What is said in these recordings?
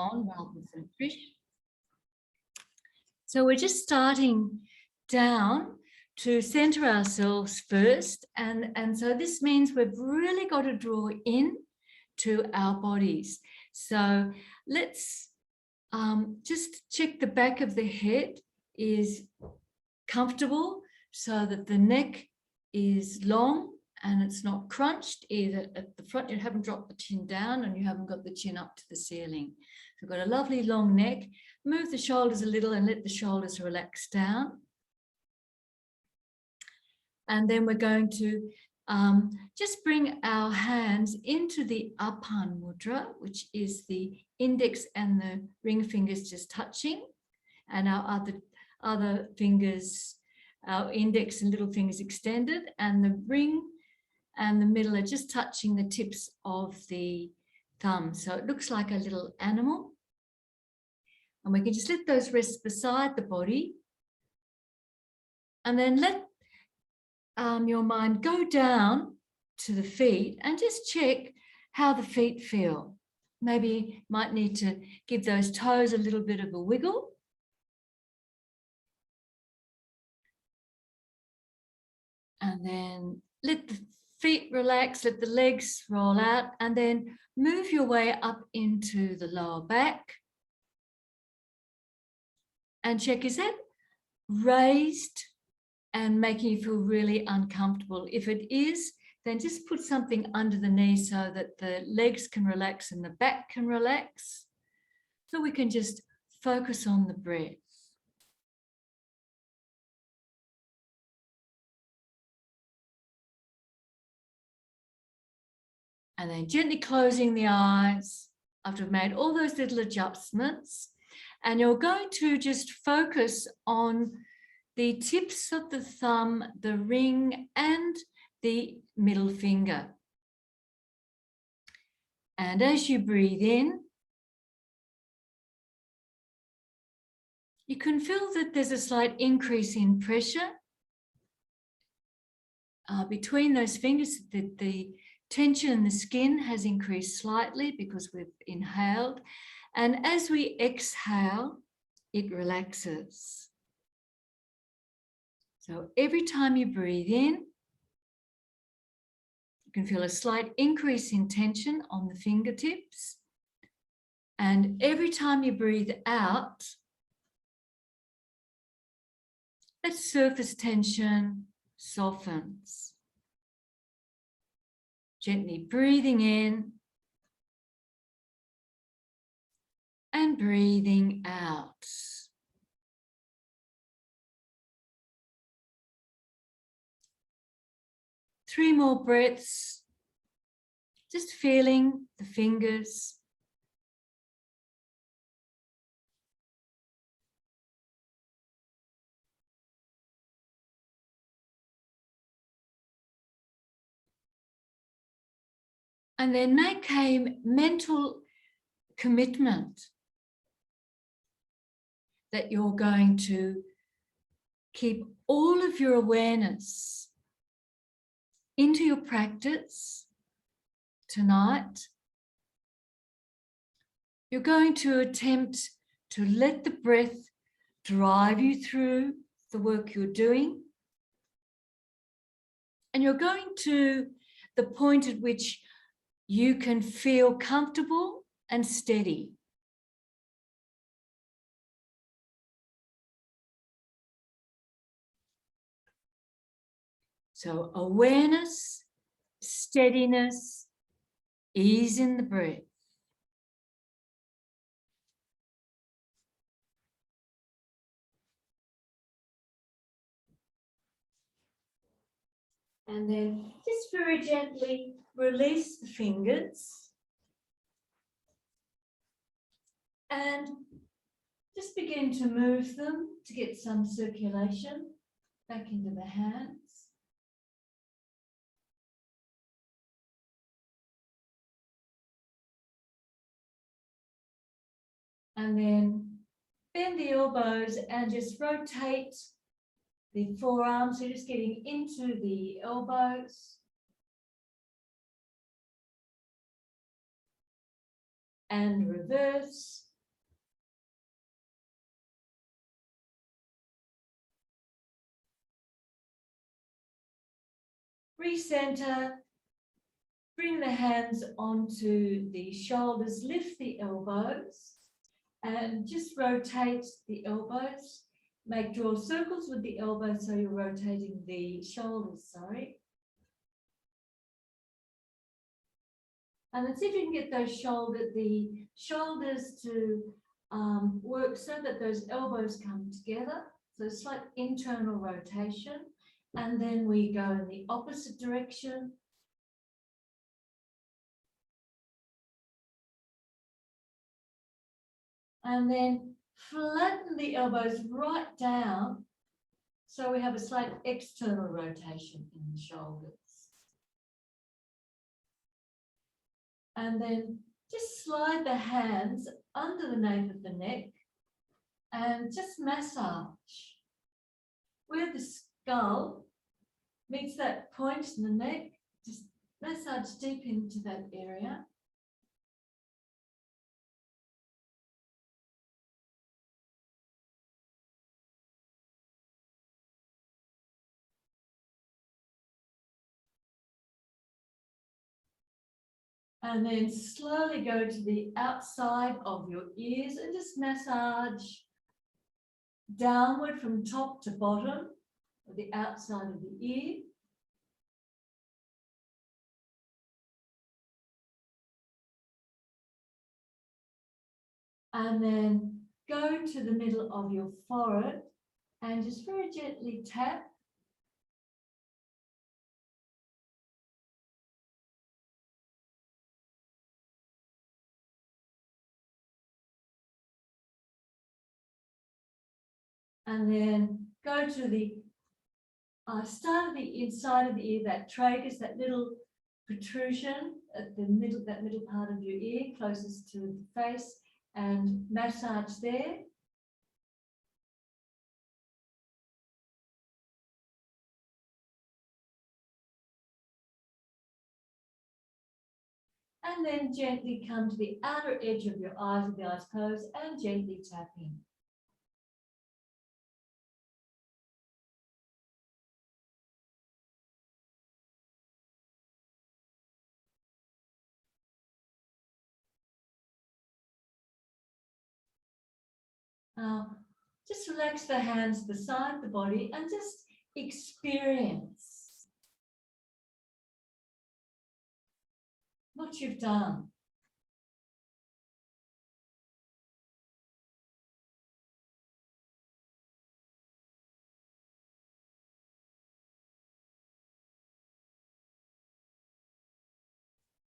on rather than Trish. So we're just starting down to center ourselves first. And so this means we've really got to draw in to our bodies. So let's just check the back of the head is comfortable so that the neck is long and it's not crunched either at the front. You haven't dropped the chin down and you haven't got the chin up to the ceiling. So we've got a lovely long neck. Move the shoulders a little and let the shoulders relax down. And then we're going to just bring our hands into the Apan Mudra, which is the index and the ring fingers just touching, and our other fingers, our index and little fingers extended, and the ring and the middle are just touching the tips of the thumb. So it looks like a little animal. And we can just let those rest beside the body. And then let your mind go down to the feet and just check how the feet feel. Maybe might need to give those toes a little bit of a wiggle. And then let the feet relax, let the legs roll out, and then move your way up into the lower back. And check, is that raised and making you feel really uncomfortable? If it is, then just put something under the knee so that the legs can relax and the back can relax. So we can just focus on the breath. And then gently closing the eyes after we've made all those little adjustments. And you're going to just focus on the tips of the thumb, the ring, and the middle finger. And as you breathe in, you can feel that there's a slight increase in pressure between those fingers. The tension in the skin has increased slightly because we've inhaled. And as we exhale, it relaxes. So every time you breathe in, you can feel a slight increase in tension on the fingertips. And every time you breathe out, that surface tension softens. Gently breathing in and breathing out. Three more breaths, just feeling the fingers. And then make a mental commitment that you're going to keep all of your awareness into your practice tonight. You're going to attempt to let the breath drive you through the work you're doing. And you're going to the point at which you can feel comfortable and steady. So awareness, steadiness, ease in the breath. And then just very gently release the fingers. And just begin to move them to get some circulation back into the hands. And then bend the elbows and just rotate the forearms. So just getting into the elbows. And reverse. Recenter, bring the hands onto the shoulders, lift the elbows, and just rotate the elbows. Draw circles with the elbows so you're rotating the shoulders, sorry. And then see if you can get the shoulders to work so that those elbows come together. So slight internal rotation. And then we go in the opposite direction. And then flatten the elbows right down so we have a slight external rotation in the shoulders. And then just slide the hands under the nape of the neck and just massage where the skull meets that point in the neck. Just massage deep into that area. And then slowly go to the outside of your ears and just massage downward from top to bottom of the outside of the ear. And then go to the middle of your forehead and just very gently tap. And then go to the start of the inside of the ear, that tragus, that little protrusion at the middle, that middle part of your ear, closest to the face, and massage there. And then gently come to the outer edge of your eyes with the eyes closed and gently tapping. Just relax the hands beside the body and just experience what you've done.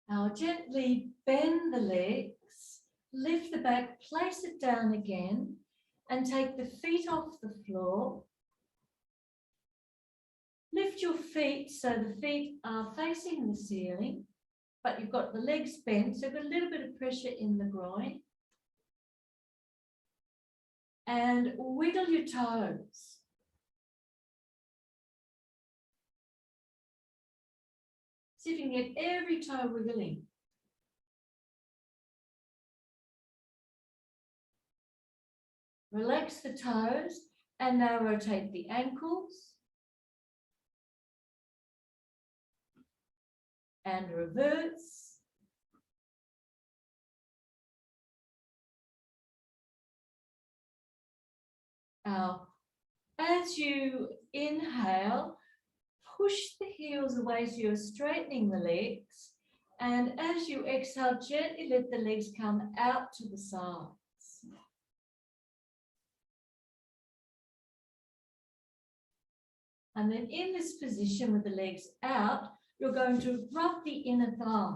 Now gently bend the legs, lift the back, place it down again, and take the feet off the floor. Lift your feet so the feet are facing the ceiling, but you've got the legs bent, so you've got a little bit of pressure in the groin. And wiggle your toes. See if you can get every toe wiggling. Relax the toes and now rotate the ankles. And reverse. Now, as you inhale, push the heels away so you're straightening the legs. And as you exhale, gently let the legs come out to the sides. And then in this position with the legs out, you're going to rub the inner thigh.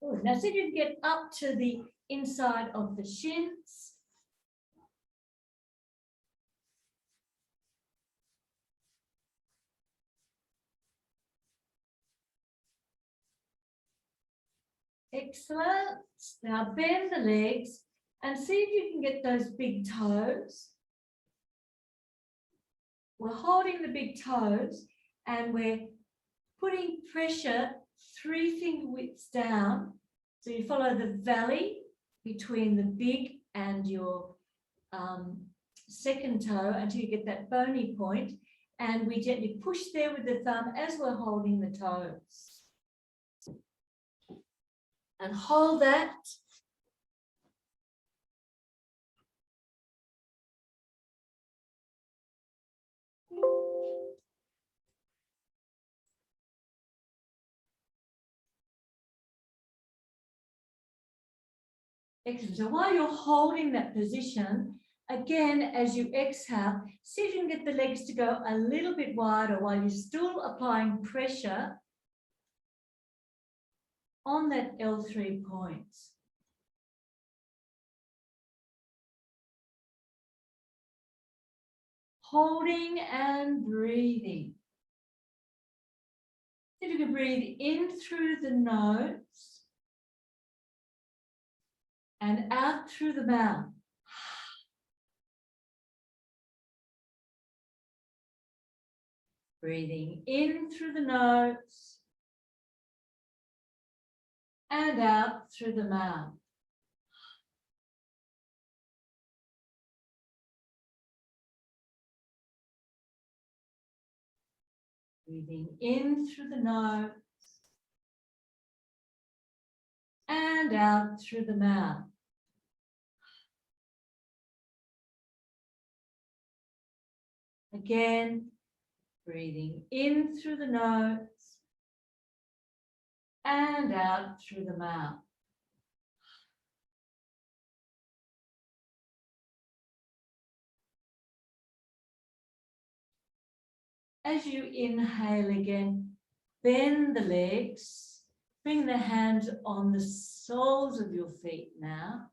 Good. Now see if you can get up to the inside of the shins. Excellent. Now bend the legs and see if you can get those big toes. We're holding the big toes and we're putting pressure 3 finger widths down. So you follow the valley between the big and your second toe until you get that bony point, and we gently push there with the thumb as we're holding the toes. And hold that. Excellent. So while you're holding that position, again, as you exhale, see if you can get the legs to go a little bit wider while you're still applying pressure on that L3 point. Holding and breathing. See if you can breathe in through the nose and out through the mouth. Breathing in through the nose and out through the mouth. Breathing in through the nose and out through the mouth. Again, breathing in through the nose and out through the mouth. As you inhale again, bend the legs, bring the hands on the soles of your feet now.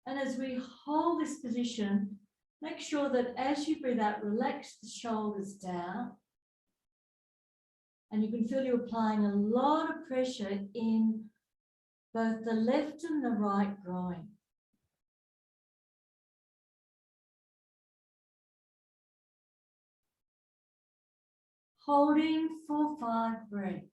And as we hold this position, make sure that as you breathe out, relax the shoulders down. And you can feel you're applying a lot of pressure in both the left and the right groin. Holding for 5 breaths.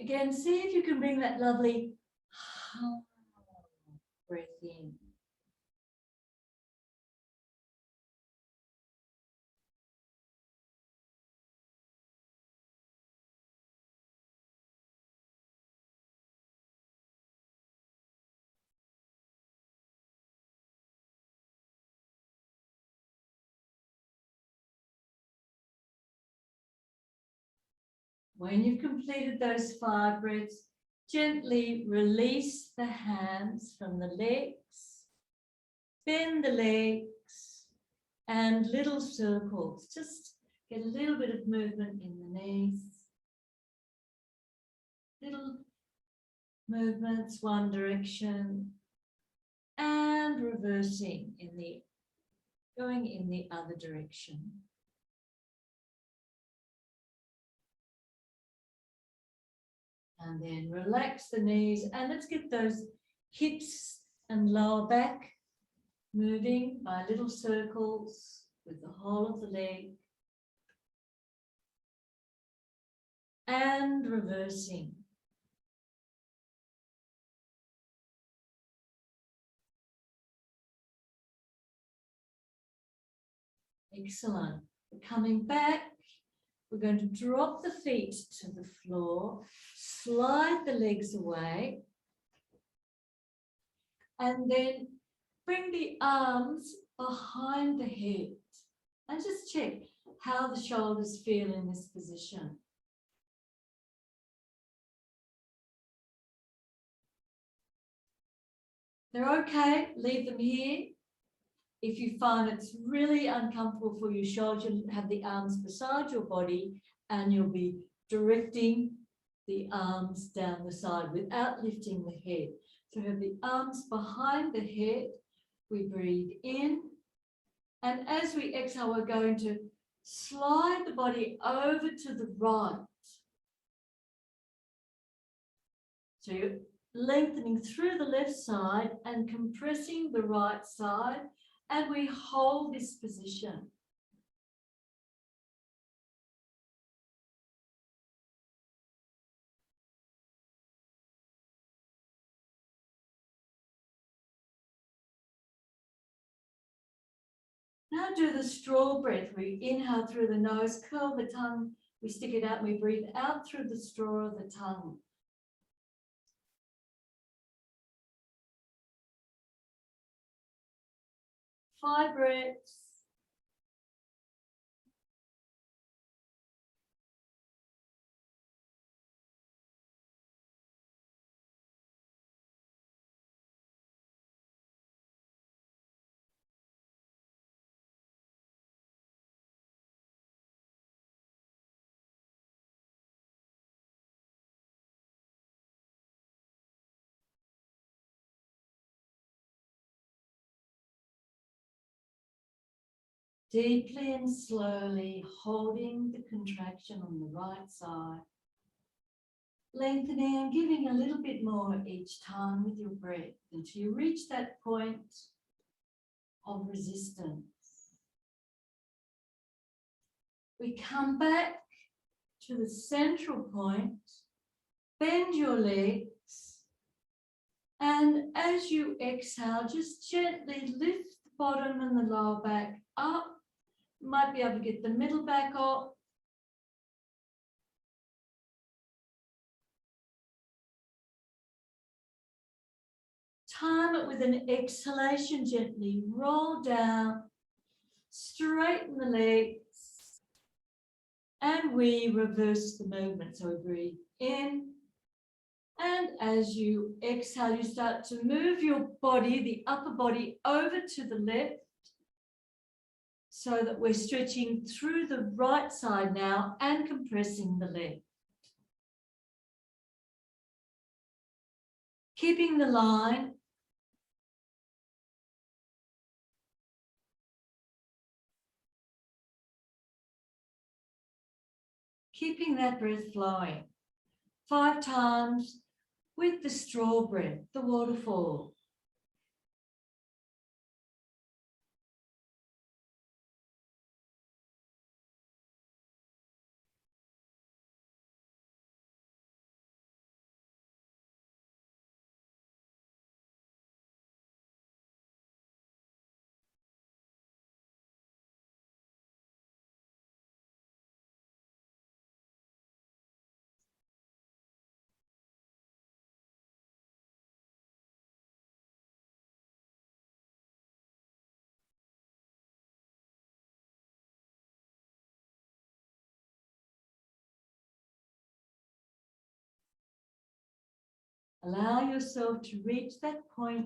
Again, see if you can bring that lovely breath in. When you've completed those 5 breaths, gently release the hands from the legs, bend the legs, and little circles. Just get a little bit of movement in the knees. Little movements one direction and reversing going in the other direction. And then relax the knees, and let's get those hips and lower back moving by little circles with the whole of the leg. And reversing. Excellent. We're coming back. We're going to drop the feet to the floor, slide the legs away, and then bring the arms behind the head. And just check how the shoulders feel in this position. They're okay, leave them here. If you find it's really uncomfortable for your shoulders, you'll have the arms beside your body and you'll be directing the arms down the side without lifting the head. So have the arms behind the head. We breathe in. And as we exhale, we're going to Slide the body over to the right. So you're lengthening through the left side and compressing the right side, and we hold this position. Now do the straw breath. We inhale through the nose, curl the tongue, we stick it out, and we breathe out through the straw of the tongue. Five breaths. Deeply and slowly holding the contraction on the right side. Lengthening and giving a little bit more each time with your breath until you reach that point of resistance. We come back to the central point, bend your legs, and as you exhale, just gently lift the bottom and the lower back up. You might be able to get the middle back up. Time it with an exhalation, gently roll down, straighten the legs, and we reverse the movement. So we breathe in, and as you exhale, you start to move your body, the upper body, over to the left, so that we're stretching through the right side now and compressing the left. Keeping the line. Keeping that breath flowing. 5 times with the straw breath, the waterfall. Allow yourself to reach that point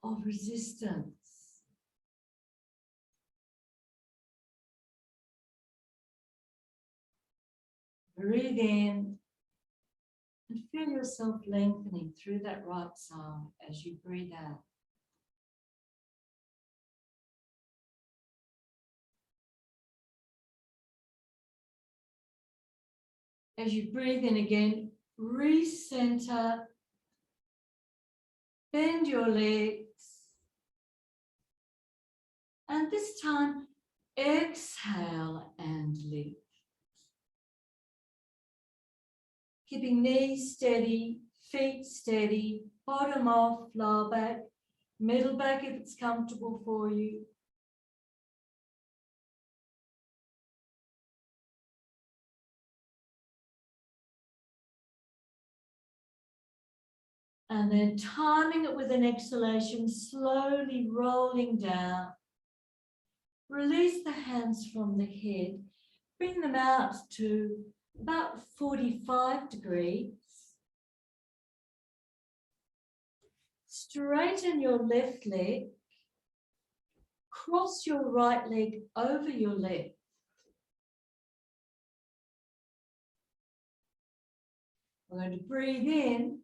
of resistance. Breathe in and feel yourself lengthening through that right side as you breathe out. As you breathe in again, recenter, bend your legs, and this time exhale and lift. Keeping knees steady, feet steady, bottom off, lower back, middle back if it's comfortable for you. And then timing it with an exhalation, slowly rolling down. Release the hands from the head. Bring them out to about 45 degrees. Straighten your left leg. Cross your right leg over your left. We're going to breathe in.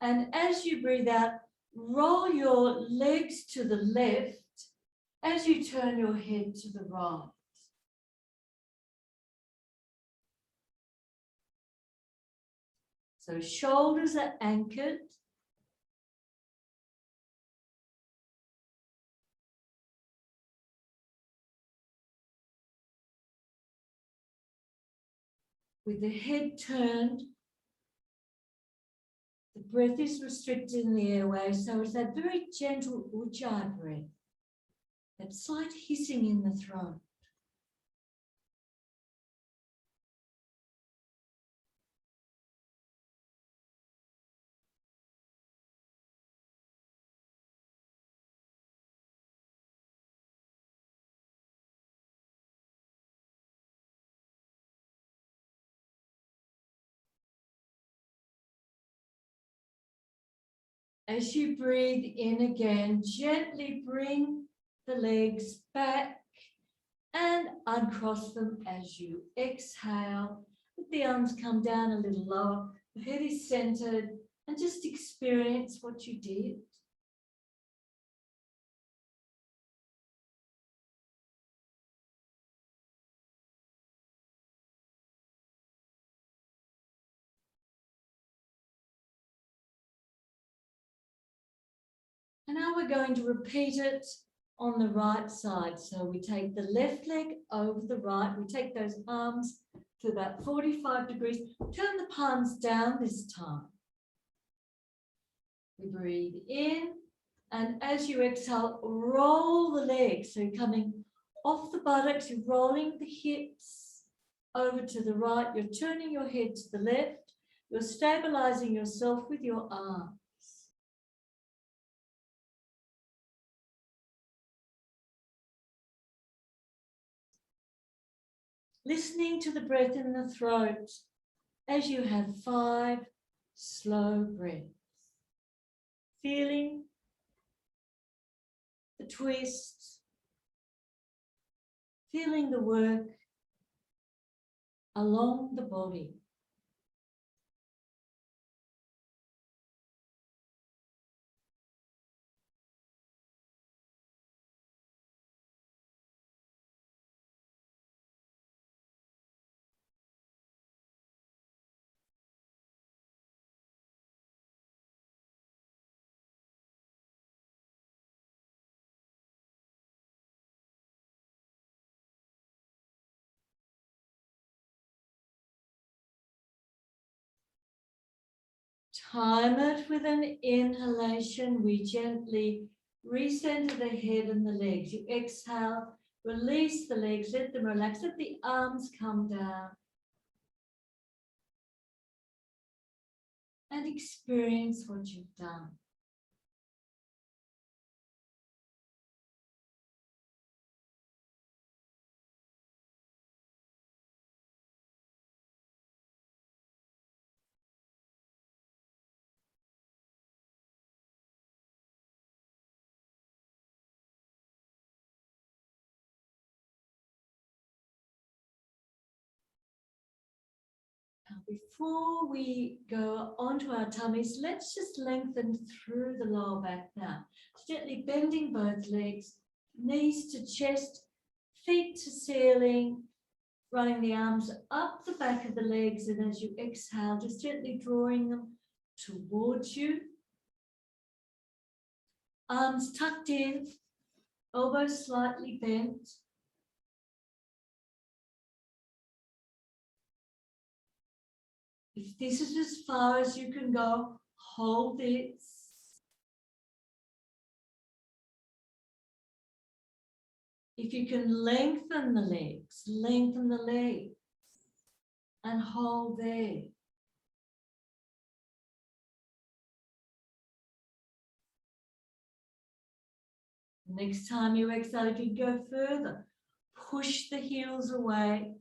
And as you breathe out, roll your legs to the left as you turn your head to the right. So shoulders are anchored. With the head turned, the breath is restricted in the airway, so it's that very gentle ujjayi breath, that slight hissing in the throat. As you breathe in again, gently bring the legs back and uncross them as you exhale. Let the arms come down a little lower. The head is centered, and just experience what you did. And now we're going to repeat it on the right side. So we take the left leg over the right. We take those arms to about 45 degrees. Turn the palms down this time. We breathe in, and as you exhale, roll the legs. So you're coming off the buttocks, you're rolling the hips over to the right. You're turning your head to the left. You're stabilizing yourself with your arms. Listening to the breath in the throat as you have 5 slow breaths. Feeling the twist, feeling the work along the body. Time it with an inhalation. We gently recenter the head and the legs. You exhale, release the legs, let them relax, let the arms come down. And experience what you've done. Before we go onto our tummies, let's just lengthen through the lower back now. Gently bending both legs, knees to chest, feet to ceiling, running the arms up the back of the legs, and as you exhale, just gently drawing them towards you. Arms tucked in, elbows slightly bent. If this is as far as you can go, hold this. If you can lengthen the legs and hold there. Next time you exhale, if you go further, push the heels away.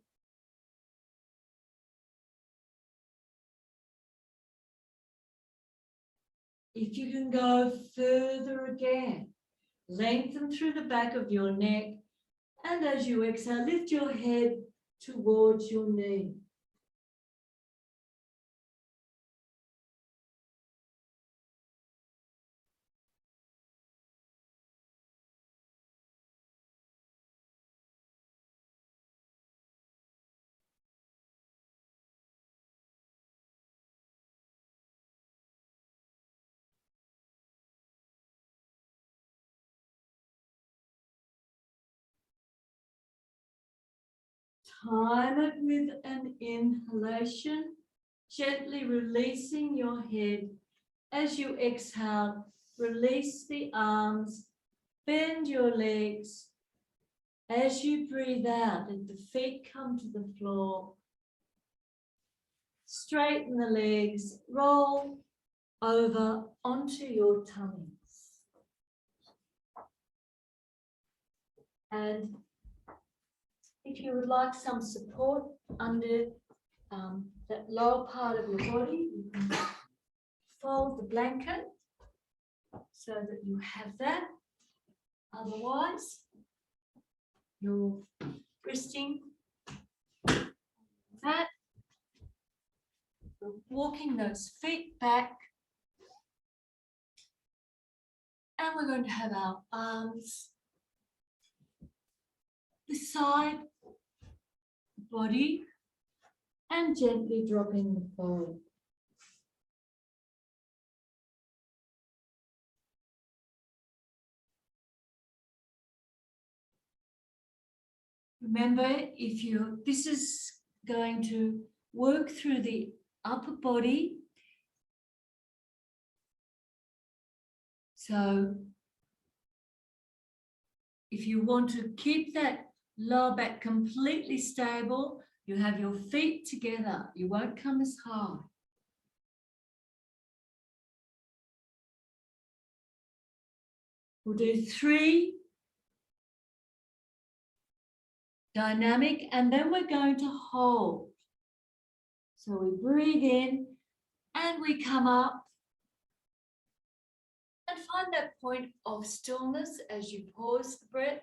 If you can go further again, lengthen through the back of your neck, and as you exhale, lift your head towards your knee. Time it with an inhalation, gently releasing your head. As you exhale, release the arms, bend your legs. As you breathe out, let the feet come to the floor. Straighten the legs, roll over onto your tummies. And if you would like some support under that lower part of your body, you can fold the blanket so that you have that. Otherwise, you're resting that, walking those feet back, and we're going to have our arms beside the body and gently dropping the fold. Remember, this is going to work through the upper body. So if you want to keep that lower back completely stable, you have your feet together. You won't come as high. We'll do 3 dynamic, and then we're going to hold. So we breathe in and we come up and find that point of stillness as you pause the breath.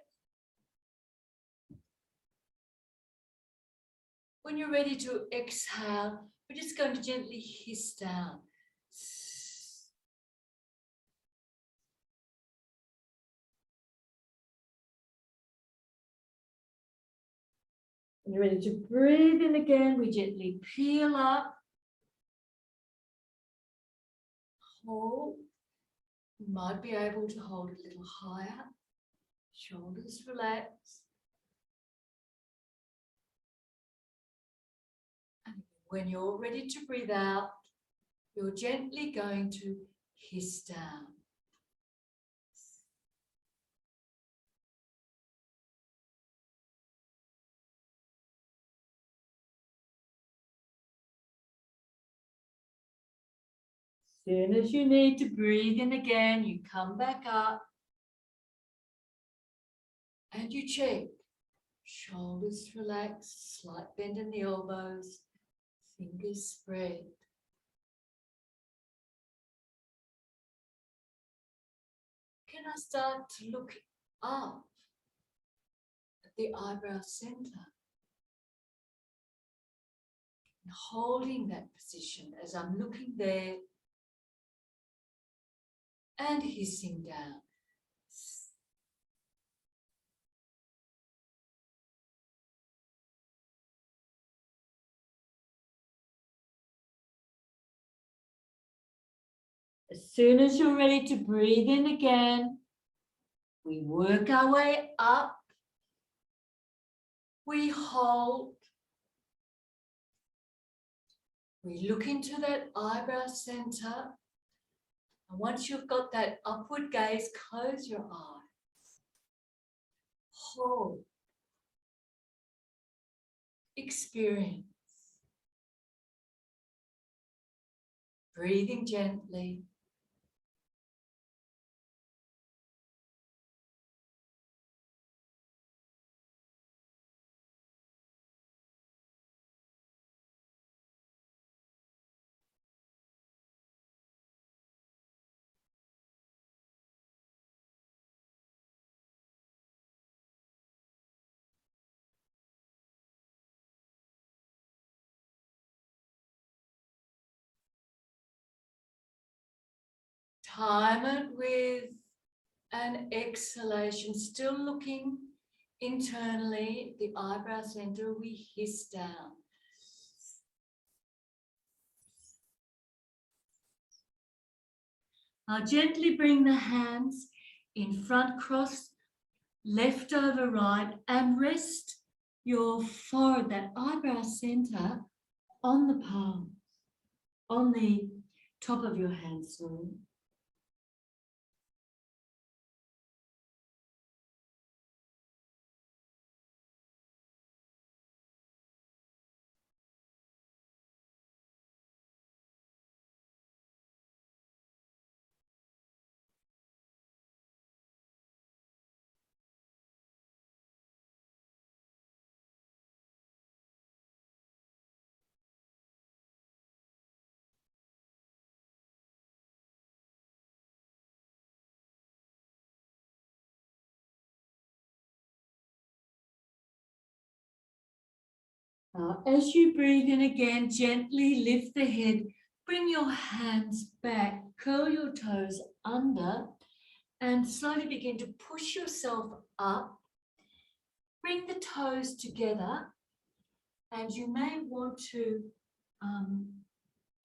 When you're ready to exhale, we're just going to gently hiss down. When you're ready to breathe in again, we gently peel up. Hold. You might be able to hold a little higher. Shoulders relax. And when you're ready to breathe out, you're gently going to hiss down. As soon as you need to breathe in again, you come back up and you check. Shoulders relaxed, slight bend in the elbows, fingers spread. Can I start to look up at the eyebrow center? And holding that position as I'm looking there and hissing down. As soon as you're ready to breathe in again, we work our way up. We hold. We look into that eyebrow center. And once you've got that upward gaze, close your eyes. Hold. Experience. Breathing gently. Time it with an exhalation, still looking internally, the eyebrow center, we hiss down. Now gently bring the hands in front, cross, left over right, and rest your forehead, that eyebrow center, on the palm, on the top of your hand, sorry. As you breathe in again, gently lift the head, bring your hands back, curl your toes under, and slowly begin to push yourself up. Bring the toes together, and you may want to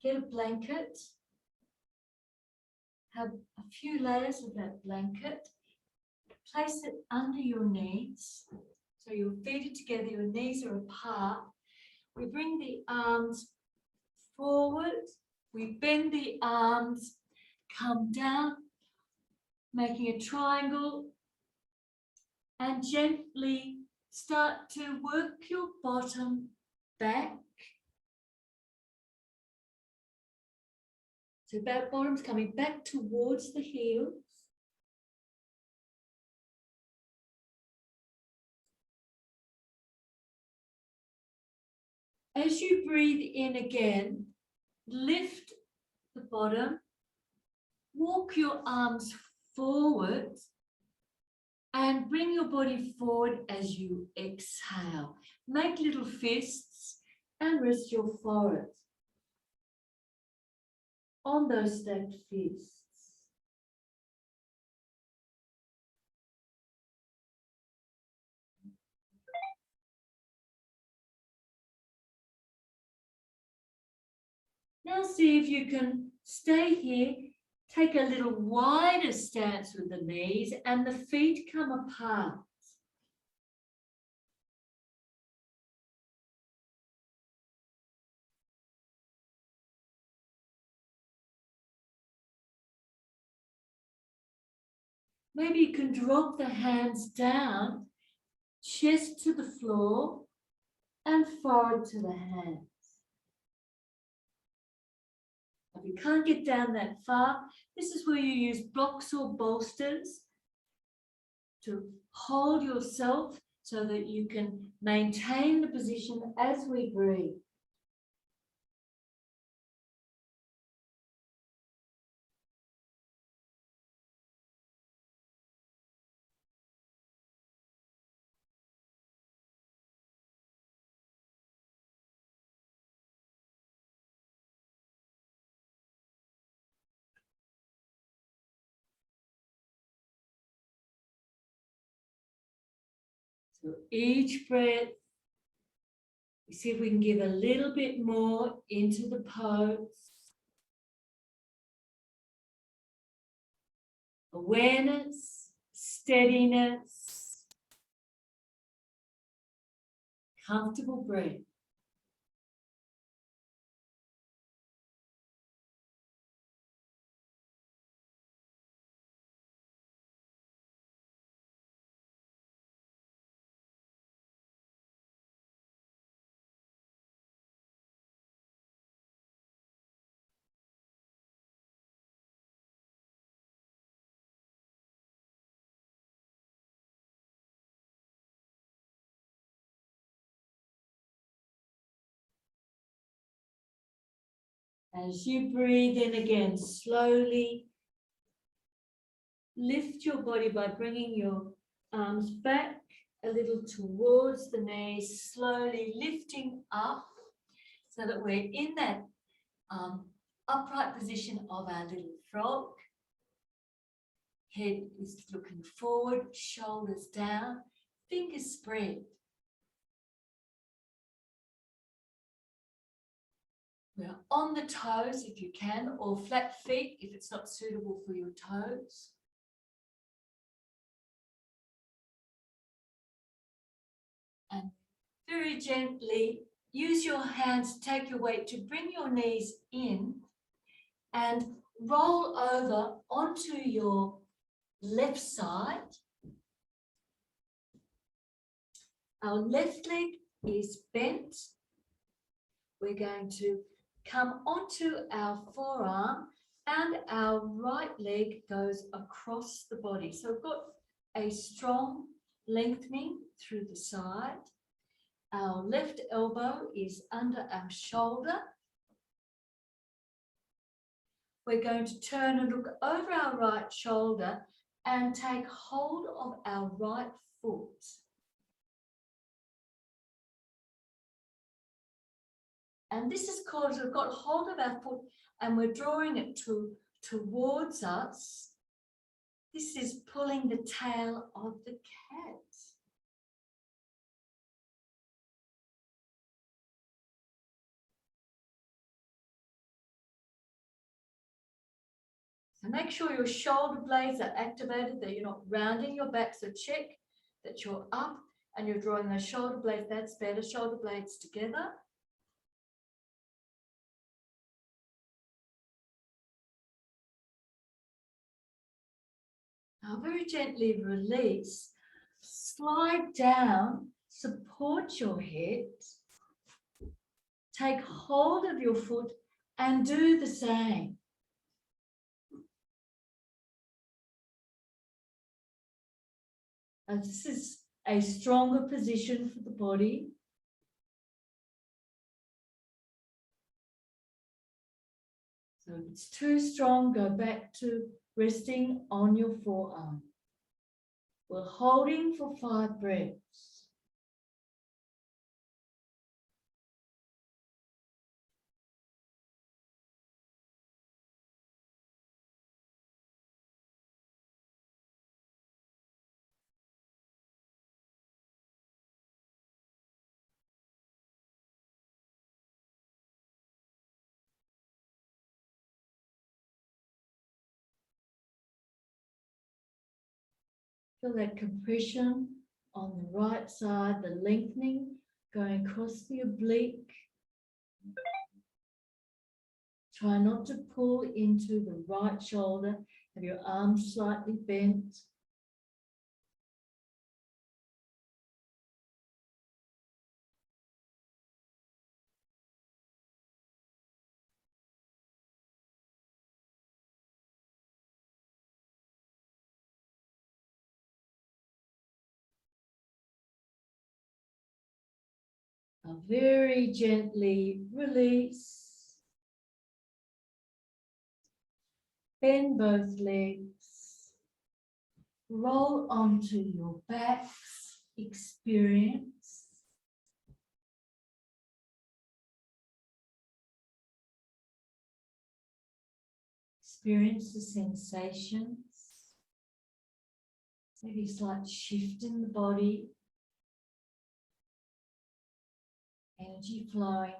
get a blanket, have a few layers of that blanket, place it under your knees. So your feet are together, your knees are apart. We bring the arms forward, we bend the arms, come down, making a triangle, and gently start to work your bottom back. So that bottom's coming back towards the heels. As you breathe in again, lift the bottom, walk your arms forward, and bring your body forward as you exhale. Make little fists and rest your forehead on those stacked fists. Now see if you can stay here, take a little wider stance with the knees and the feet come apart. Maybe you can drop the hands down, chest to the floor and forehead to the hands. If you can't get down that far, this is where you use blocks or bolsters to hold yourself so that you can maintain the position as we breathe. So each breath, we see if we can give a little bit more into the pose. Awareness, steadiness, comfortable breath. As you breathe in again, slowly lift your body by bringing your arms back a little towards the knees, slowly lifting up so that we're in that upright position of our little frog. Head is looking forward, shoulders down, fingers spread. We're on the toes if you can, or flat feet if it's not suitable for your toes. And very gently use your hands, take your weight to bring your knees in and roll over onto your left side. Our left leg is bent. We're going to come onto our forearm and our right leg goes across the body. So we've got a strong lengthening through the side. Our left elbow is under our shoulder. We're going to turn and look over our right shoulder and take hold of our right foot. And this is called, we've got hold of our foot and we're drawing it towards us. This is pulling the tail of the cat. So make sure your shoulder blades are activated, that you're not rounding your back. So check that you're up and you're drawing those shoulder blades. That's better, shoulder blades together. Now very gently release, slide down, support your head, take hold of your foot and do the same. And this is a stronger position for the body. So if it's too strong, go back to resting on your forearm. We're holding for 5 breaths. Feel that compression on the right side, the lengthening going across the oblique. Try not to pull into the right shoulder. Have your arms slightly bent. Now very gently release. Bend both legs. Roll onto your backs. Experience. Experience the sensations. Maybe a slight shift in the body. Energy flowing.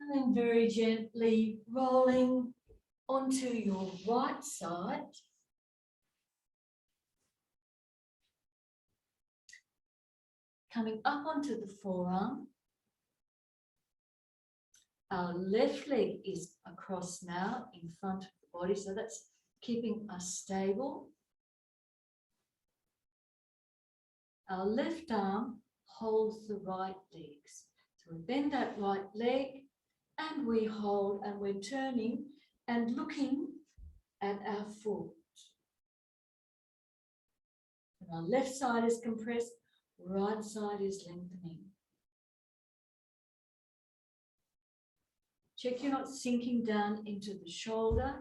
And then very gently rolling onto your right side. Coming up onto the forearm. Our left leg is across now in front of the body, so that's keeping us stable. Our left arm holds the right legs. So we bend that right leg and we hold and we're turning and looking at our foot. And our left side is compressed, right side is lengthening. Check you're not sinking down into the shoulder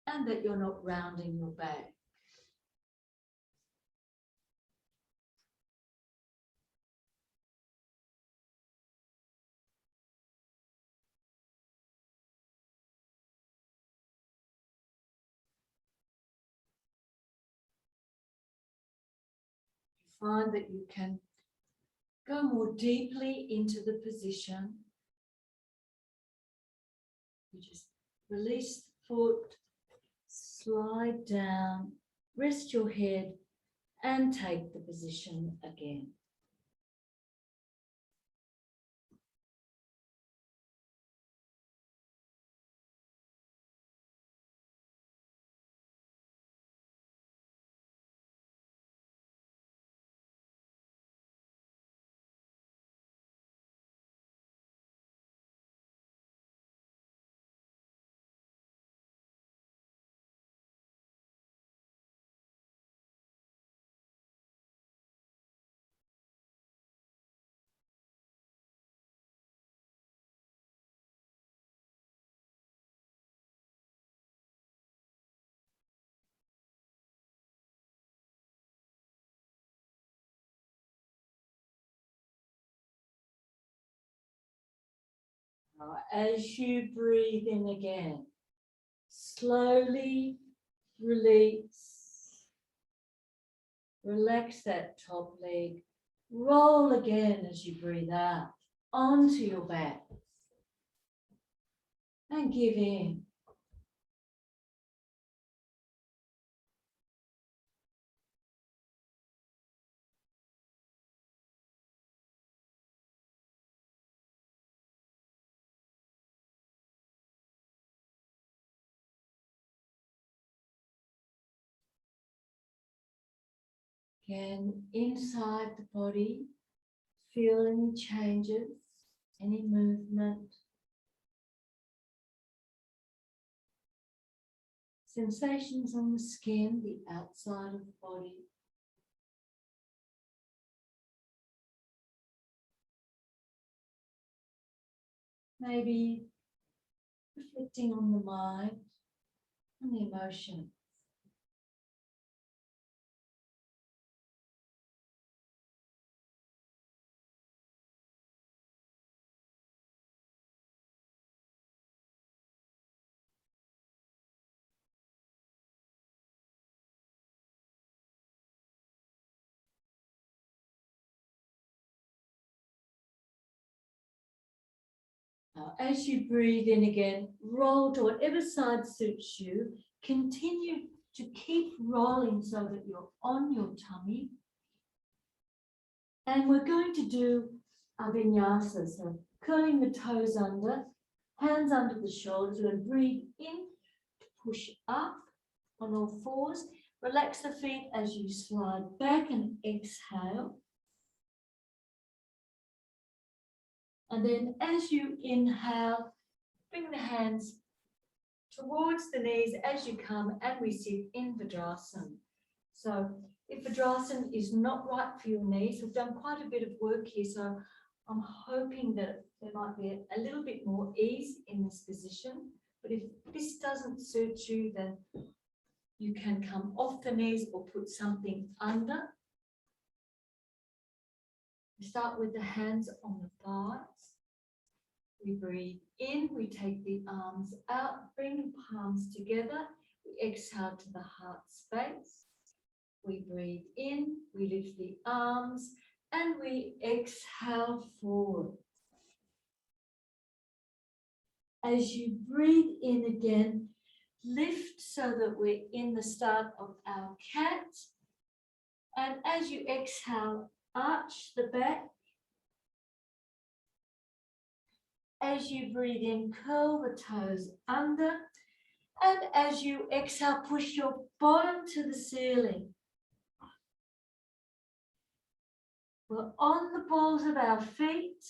and that you're not rounding your back. find that you can go more deeply into the position. You just release the foot, slide down, rest your head, and take the position again. Now, as you breathe in again, slowly release. Relax that top leg. Roll again as you breathe out onto your back. And give in. Again, inside the body, feel any changes, any movement. Sensations on the skin, the outside of the body. Maybe reflecting on the mind and the emotions. Now, as you breathe in again, roll to whatever side suits you. Continue to keep rolling so that you're on your tummy. And we're going to do a vinyasa, so curling the toes under, hands under the shoulders. We're going to breathe in, push up on all fours. Relax the feet as you slide back and exhale. And then as you inhale, bring the hands towards the knees as you come, and we sit in Vajrasana. So if Vajrasana is not right for your knees, we've done quite a bit of work here, so I'm hoping that there might be a little bit more ease in this position. But if this doesn't suit you, then you can come off the knees or put something under. We start with the hands on the thighs. We breathe in, we take the arms out, bring the palms together. We exhale to the heart space. We breathe in, we lift the arms, and we exhale forward. As you breathe in again, lift so that we're in the start of our cat. And as you exhale, arch the back. As you breathe in, curl the toes under. And as you exhale, push your bottom to the ceiling. We're on the balls of our feet.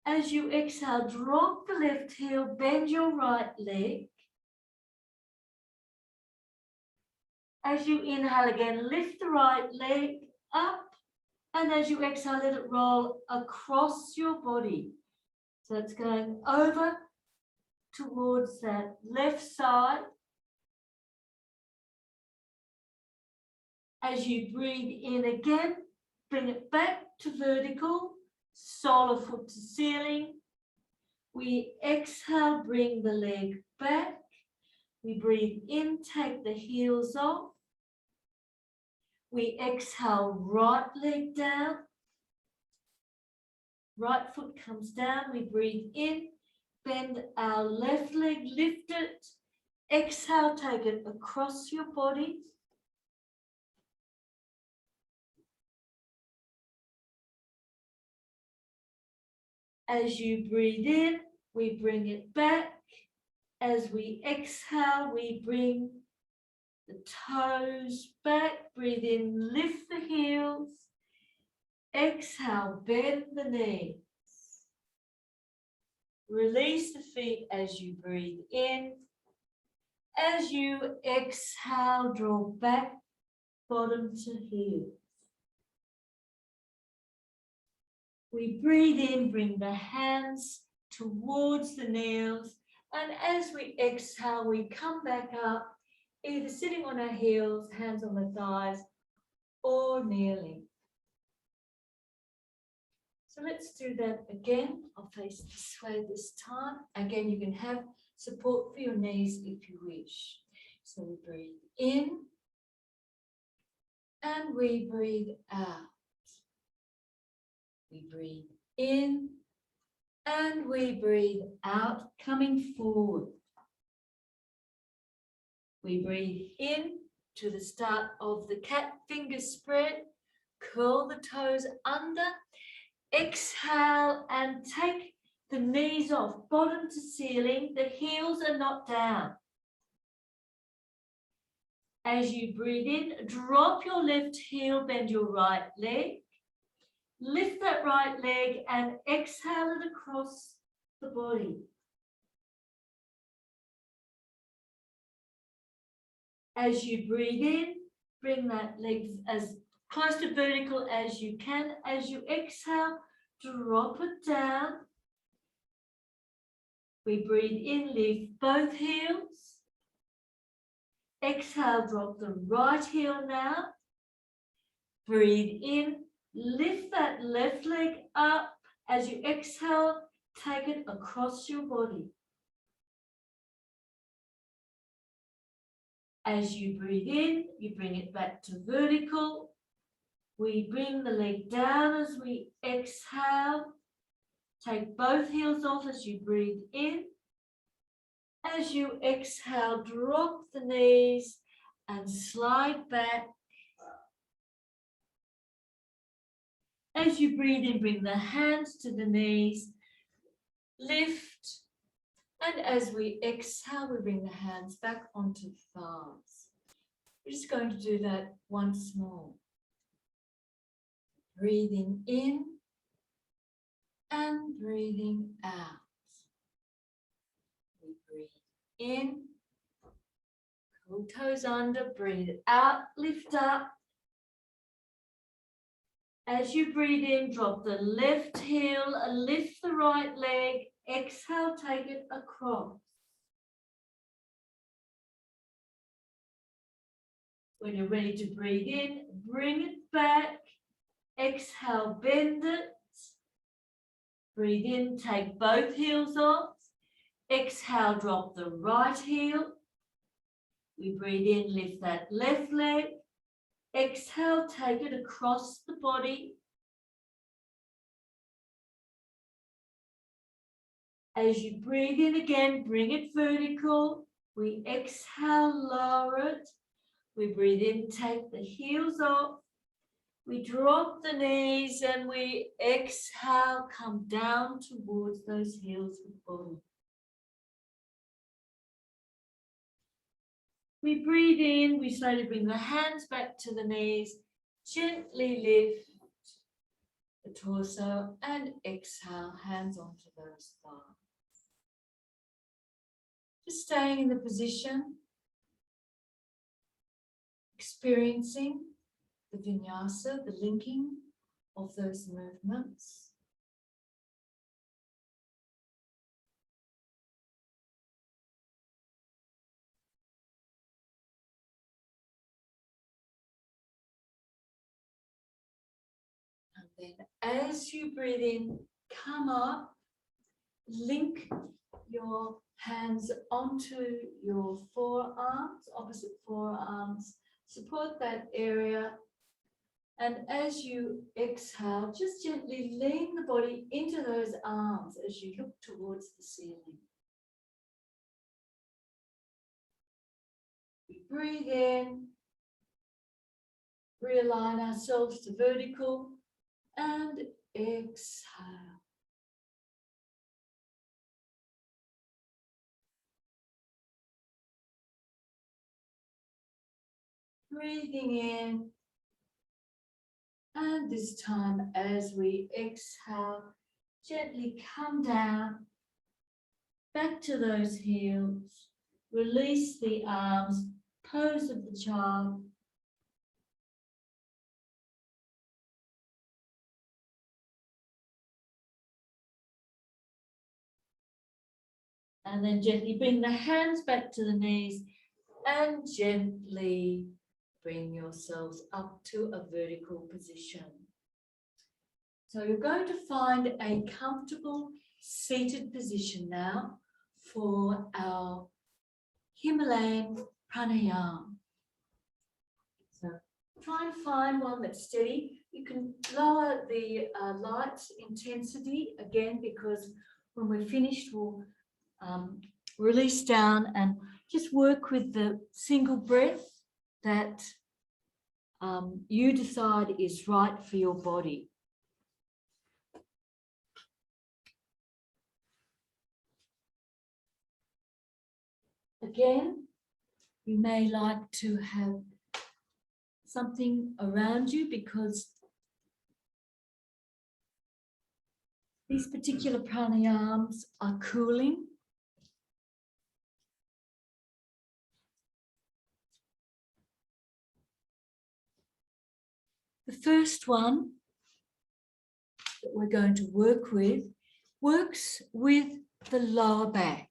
As you exhale, drop the left heel, bend your right leg. As you inhale again, lift the right leg up. And as you exhale, let it roll across your body. So it's going over towards that left side. As you breathe in again, bring it back to vertical, sole of foot to ceiling. We exhale, bring the leg back. We breathe in, take the heels off. We exhale, right leg down. Right foot comes down. We breathe in. Bend our left leg, lift it. Exhale, take it across your body. As you breathe in, we bring it back. As we exhale, we bring the toes back. Breathe in, lift the heels. Exhale, bend the knees. Release the feet as you breathe in. As you exhale, draw back, bottom to heel. We breathe in, bring the hands towards the knees. And as we exhale, we come back up, either sitting on our heels, hands on the thighs, or kneeling. So let's do that again. I'll face this way this time. Again, you can have support for your knees if you wish. So we breathe in and we breathe out. We breathe in and we breathe out, coming forward. We breathe in to the start of the cat finger spread. Curl the toes under. Exhale and take the knees off, bottom to ceiling. The heels are not down. As you breathe in, drop your left heel, bend your right leg. Lift that right leg and exhale it across the body. As you breathe in, bring that leg as close to vertical as you can. As you exhale, drop it down. We breathe in, lift both heels. Exhale, drop the right heel now. Breathe in, lift that left leg up. As you exhale, take it across your body. As you breathe in, you bring it back to vertical. We bring the leg down as we exhale. Take both heels off as you breathe in. As you exhale, drop the knees and slide back. As you breathe in, bring the hands to the knees. Lift. And as we exhale, we bring the hands back onto the thighs. We're just going to do that once more. Breathing in and breathing out. We breathe in, curl toes under, breathe out, lift up. As you breathe in, drop the left heel, lift the right leg, exhale, take it across. When you're ready to breathe in, bring it back. Exhale, bend it. Breathe in, take both heels off. Exhale, drop the right heel. We breathe in, lift that left leg. Exhale, take it across the body. As you breathe in again, bring it vertical. We exhale, lower it. We breathe in, take the heels off. We drop the knees and we exhale, come down towards those heels with body. We breathe in, we slowly bring the hands back to the knees, gently lift the torso and exhale, hands onto those thighs. Just staying in the position, experiencing the vinyasa, the linking of those movements. And then as you breathe in, come up, link your hands onto your forearms, opposite forearms. Support that area And as you exhale, just gently lean the body into those arms as you look towards the ceiling. We breathe in, realign ourselves to vertical, and exhale. Breathing in, and this time as we exhale, gently come down, back to those heels, release the arms, pose of the child. And then gently bring the hands back to the knees and gently bring yourselves up to a vertical position. So you're going to find a comfortable seated position now for our Himalayan pranayama. So try and find one that's steady. You can lower the light intensity again, because when we're finished, we'll release down and just work with the single breath that you decide is right for your body. Again, you may like to have something around you because these particular pranayams are cooling. The first one that we're going to work with works with the lower back.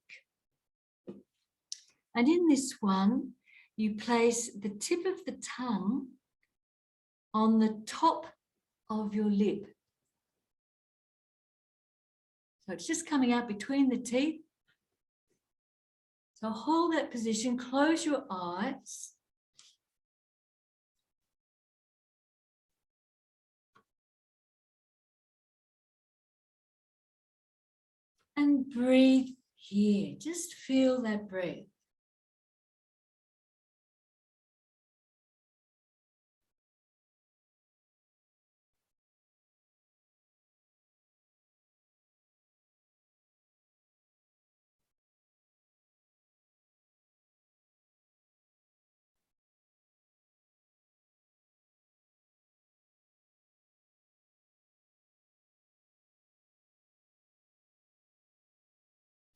And in this one, you place the tip of the tongue on the top of your lip. So it's just coming out between the teeth. So hold that position, close your eyes. And breathe here. Just feel that breath.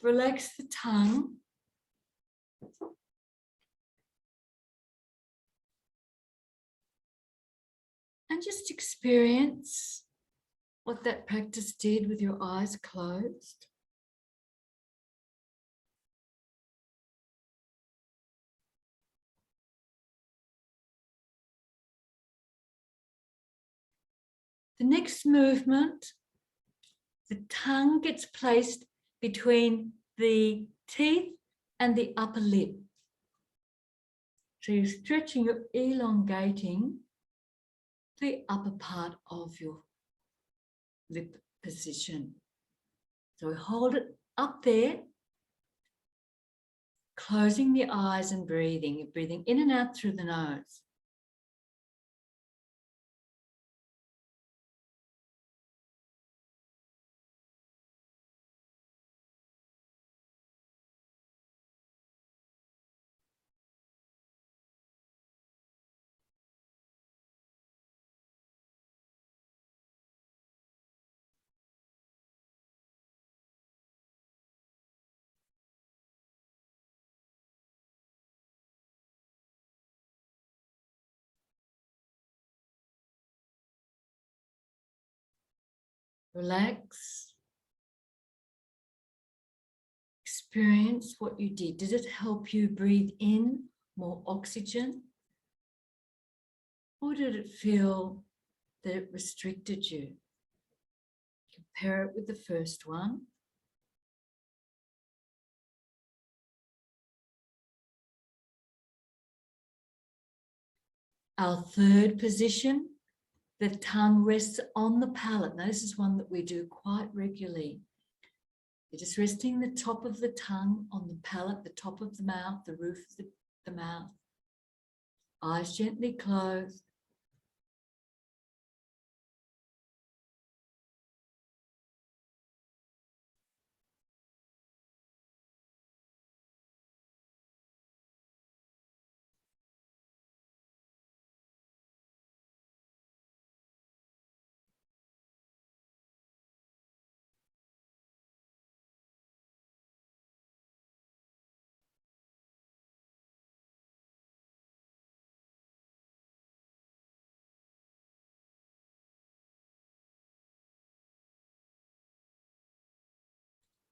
Relax the tongue. And just experience what that practice did with your eyes closed. The next movement, the tongue gets placed between the teeth and the upper lip. So you're stretching, you're elongating the upper part of your lip position. So we hold it up there, closing the eyes and breathing. You're breathing in and out through the nose. Relax. Experience what you did. Did it help you breathe in more oxygen? Or did it feel that it restricted you? Compare it with the first one. Our third position the tongue rests on the palate. Now, this is one that we do quite regularly. You're just resting the top of the tongue on the palate, the top of the mouth, the roof of the mouth. Eyes gently closed.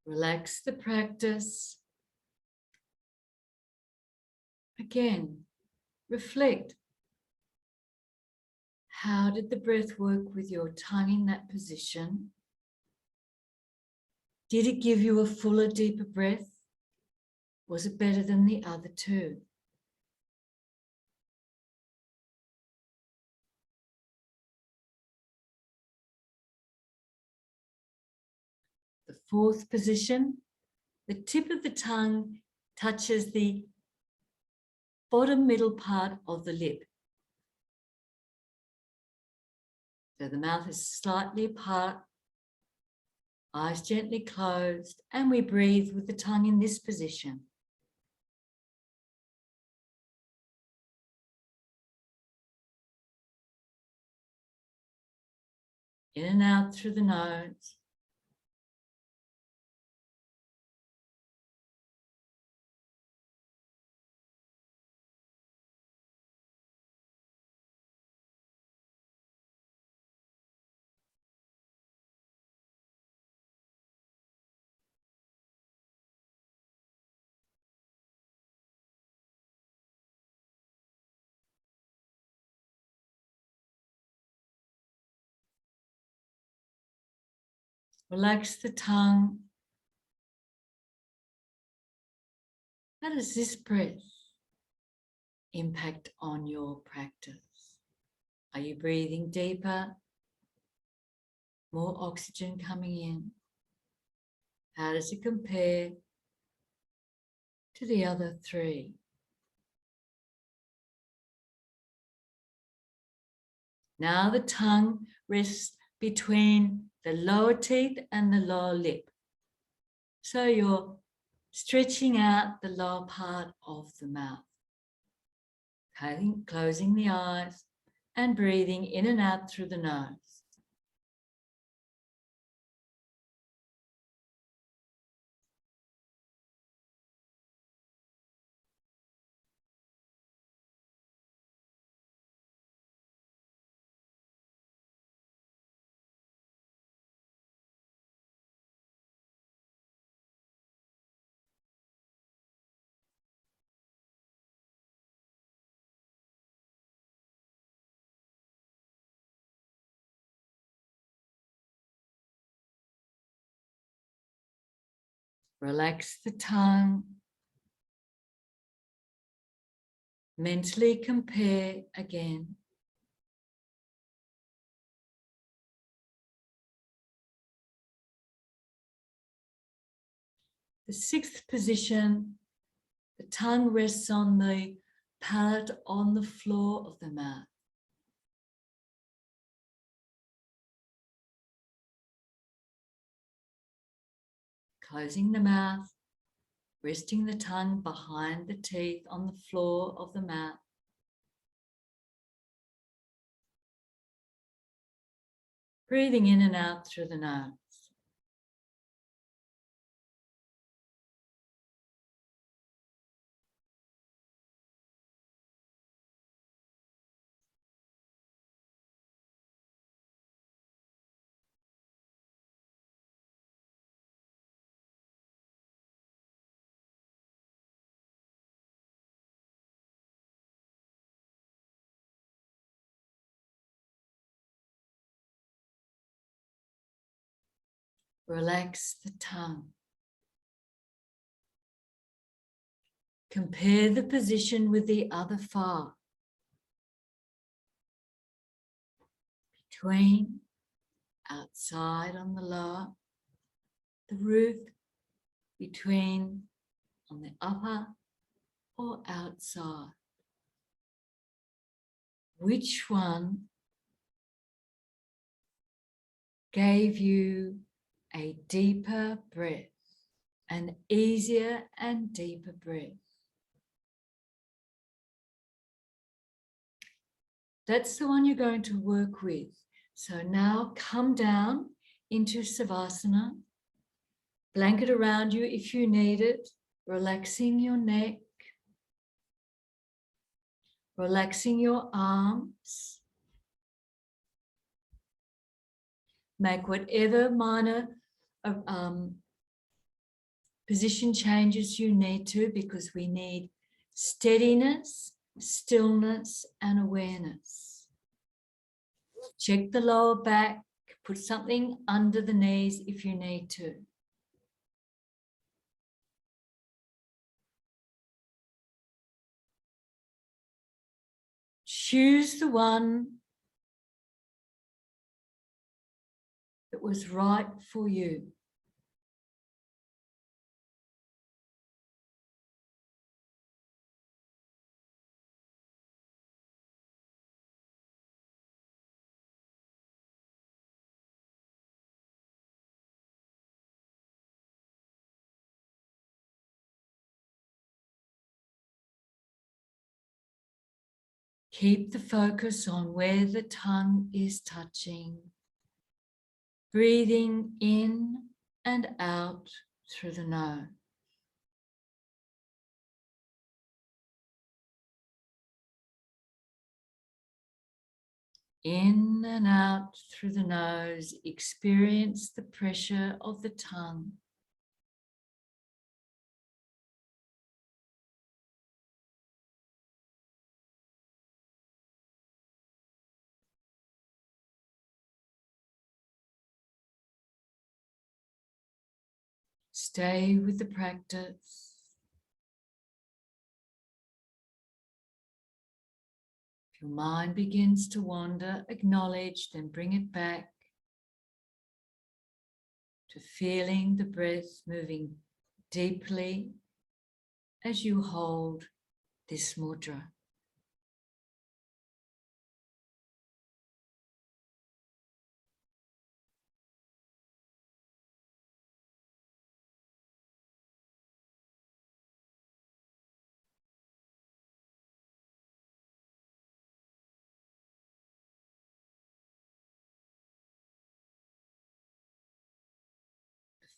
Relax the practice. Again, reflect. How did the breath work with your tongue in that position? Did it give you a fuller, deeper breath? Was it better than the other two? The fourth position, the tip of the tongue touches the bottom middle part of the lip. So the mouth is slightly apart, eyes gently closed, and we breathe with the tongue in this position. In and out through the nose. Relax the tongue. How does this breath impact on your practice? Are you breathing deeper? More oxygen coming in? How does it compare to the other three? Now the tongue rests between the lower teeth and the lower lip. So you're stretching out the lower part of the mouth. Closing the eyes and breathing in and out through the nose. Relax the tongue. Mentally compare again. The sixth position, the tongue rests on the palate on the floor of the mouth. Closing the mouth, resting the tongue behind the teeth on the floor of the mouth. Breathing in and out through the nose. Relax the tongue. Compare the position with the other 5. between, outside on the lower, the roof between on the upper or outside. Which one gave you a deeper breath, an easier and deeper breath? That's the one you're going to work with. So now come down into Savasana. Blanket around you if you need it, relaxing your neck, relaxing your arms. Make whatever minor position changes you need to, because we need steadiness, stillness, and awareness. Check the lower back, put something under the knees if you need to. Choose the one that was right for you. Keep the focus on where the tongue is touching. Breathing in and out through the nose. In and out through the nose, experience the pressure of the tongue. Stay with the practice. If your mind begins to wander, acknowledge, then bring it back to feeling the breath moving deeply as you hold this mudra.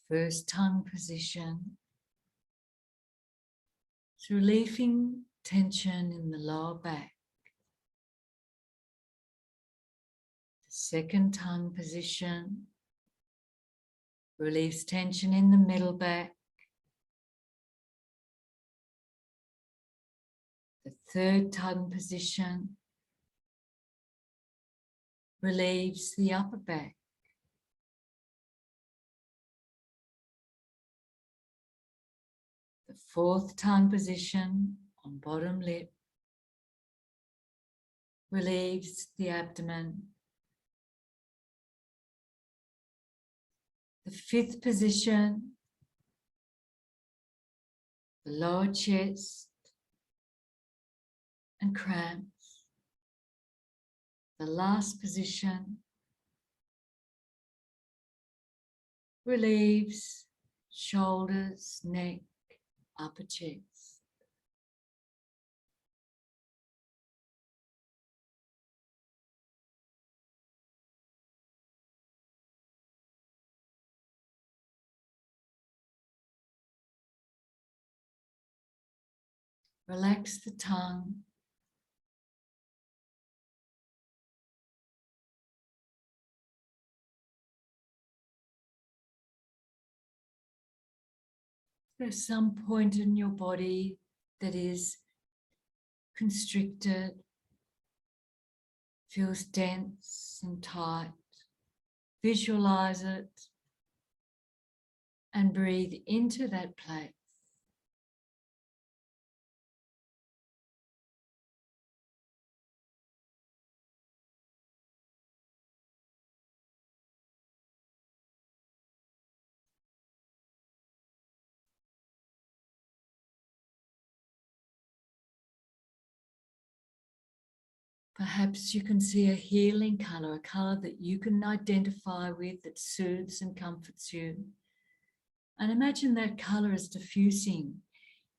First tongue position is relieving tension in the lower back. The second tongue position relieves tension in the middle back. The third tongue position relieves the upper back. The fourth tongue position on bottom lip relieves the abdomen. The fifth position, the lower chest and cramps. The last position relieves shoulders, neck, upper chest. Relax the tongue. There's some point in your body that is constricted, feels dense and tight. Visualize it and breathe into that place. Perhaps you can see a healing color, a color that you can identify with, that soothes and comforts you. And imagine that color is diffusing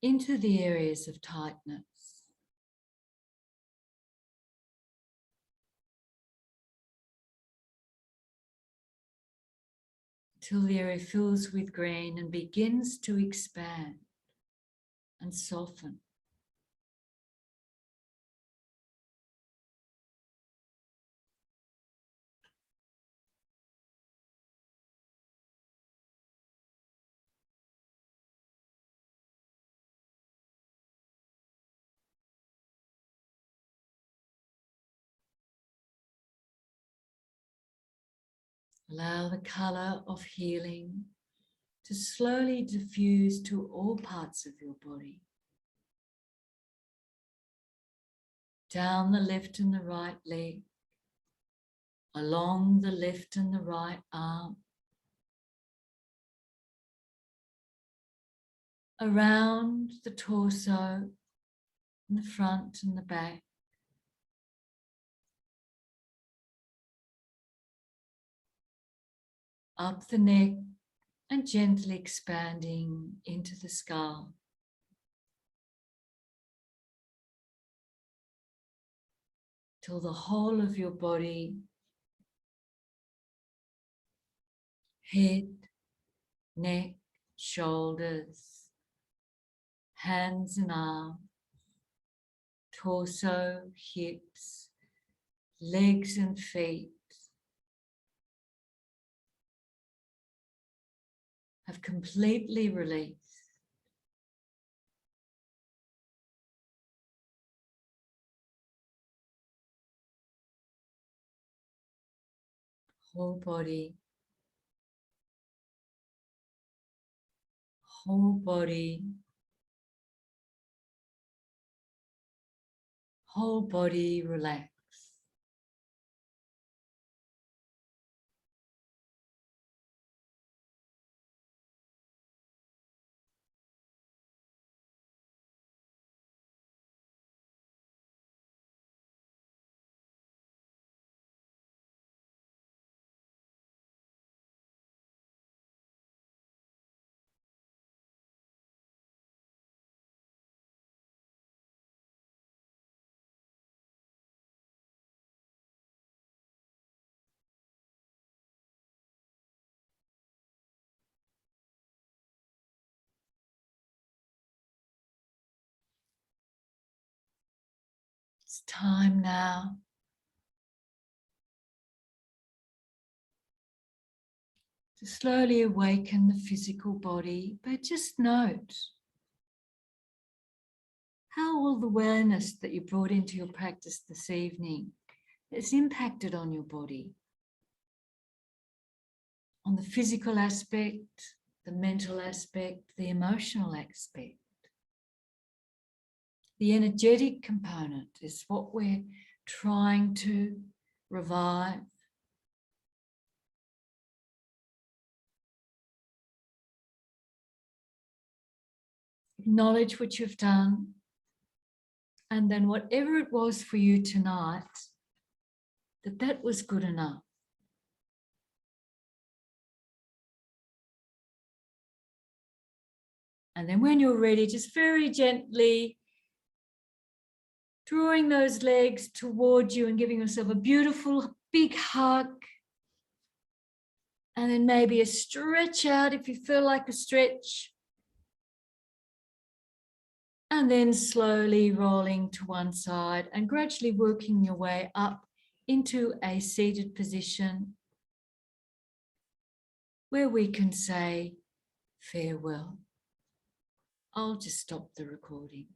into the areas of tightness. Till the area fills with green and begins to expand and soften. Allow the color of healing to slowly diffuse to all parts of your body. Down the left and the right leg, along the left and the right arm, around the torso, and the front and the back, up the neck and gently expanding into the skull. Till the whole of your body, head, neck, shoulders, hands and arms, torso, hips, legs and feet have completely released. Whole body, whole body, whole body relax. It's time now to slowly awaken the physical body, but just note how all the awareness that you brought into your practice this evening has impacted on your body, on the physical aspect, the mental aspect, the emotional aspect. The energetic component is what we're trying to revive. Acknowledge what you've done, and then whatever it was for you tonight, that was good enough. And then when you're ready, just very gently drawing those legs towards you and giving yourself a beautiful big hug. And then maybe a stretch out if you feel like a stretch. And then slowly rolling to one side and gradually working your way up into a seated position where we can say farewell. I'll just stop the recording.